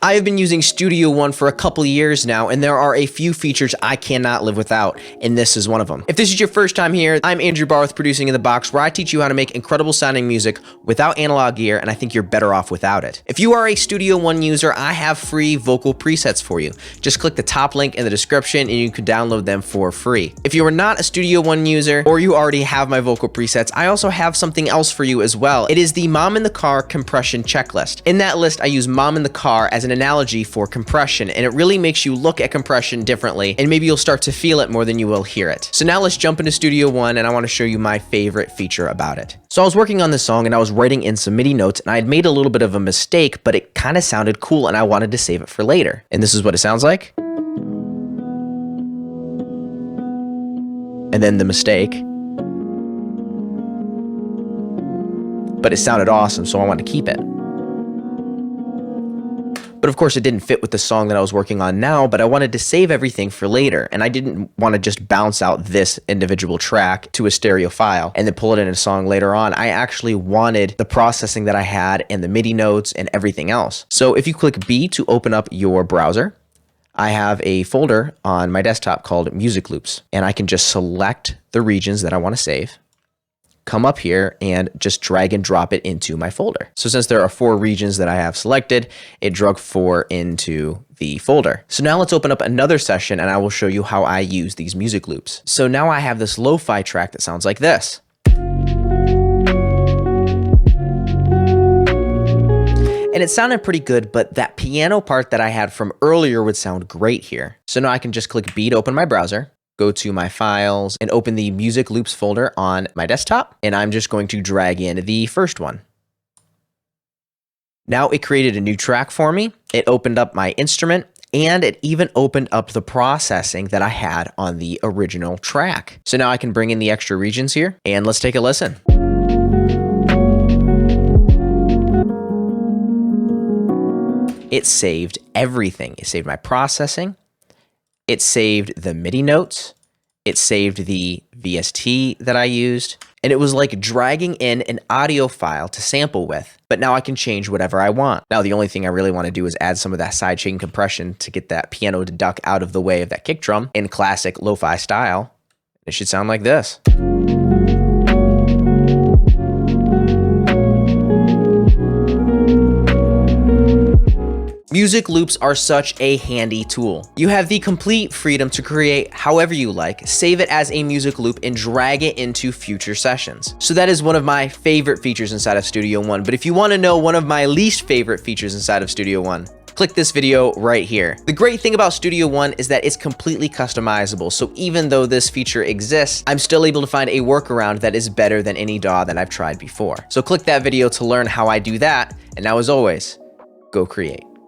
I have been using Studio One for a couple years now, and there are a few features I cannot live without, and this is one of them. If this is your first time here, I'm Andrew Barr with Producing in the Box, where I teach you how to make incredible sounding music without analog gear, and I think you're better off without it. If you are a Studio One user, I have free vocal presets for you. Just click the top link in the description and you can download them for free. If you are not a Studio One user, or you already have my vocal presets, I also have something else for you as well. It is the Mom in the Car compression checklist. In that list, I use Mom in the Car as an analogy for compression, and it really makes you look at compression differently, and maybe you'll start to feel it more than you will hear it. So now let's jump into Studio One, and I want to show you my favorite feature about it. So I was working on this song and I was writing in some MIDI notes, and I had made a little bit of a mistake, but it kind of sounded cool and I wanted to save it for later. And this is what it sounds like. And then the mistake. But it sounded awesome, so I wanted to keep it. But of course it didn't fit with the song that I was working on now, but I wanted to save everything for later, and I didn't want to just bounce out this individual track to a stereo file and then pull it in a song later on. I actually wanted the processing that I had and the MIDI notes and everything else. So if you click B to open up your browser, I have a folder on my desktop called Music Loops, and I can just select the regions that I want to save, come up here and just drag and drop it into my folder. So since there are 4 regions that I have selected, it drug 4 into the folder. So now let's open up another session and I will show you how I use these music loops. So now I have this lo-fi track that sounds like this. And it sounded pretty good, but that piano part that I had from earlier would sound great here. So now I can just click B to open my browser, go to my files, and open the Music Loops folder on my desktop, and I'm just going to drag in the first one. Now it created a new track for me, it opened up my instrument, and it even opened up the processing that I had on the original track. So now I can bring in the extra regions here, and let's take a listen. It saved everything. It saved my processing. It saved the MIDI notes, it saved the VST that I used, and it was like dragging in an audio file to sample with, but now I can change whatever I want. Now the only thing I really want to do is add some of that sidechain compression to get that piano to duck out of the way of that kick drum in classic lo-fi style. It should sound like this. Music loops are such a handy tool. You have the complete freedom to create however you like, save it as a music loop, and drag it into future sessions. So that is one of my favorite features inside of Studio One. But if you want to know one of my least favorite features inside of Studio One, click this video right here. The great thing about Studio One is that it's completely customizable. So even though this feature exists, I'm still able to find a workaround that is better than any DAW that I've tried before. So click that video to learn how I do that. And now as always, go create.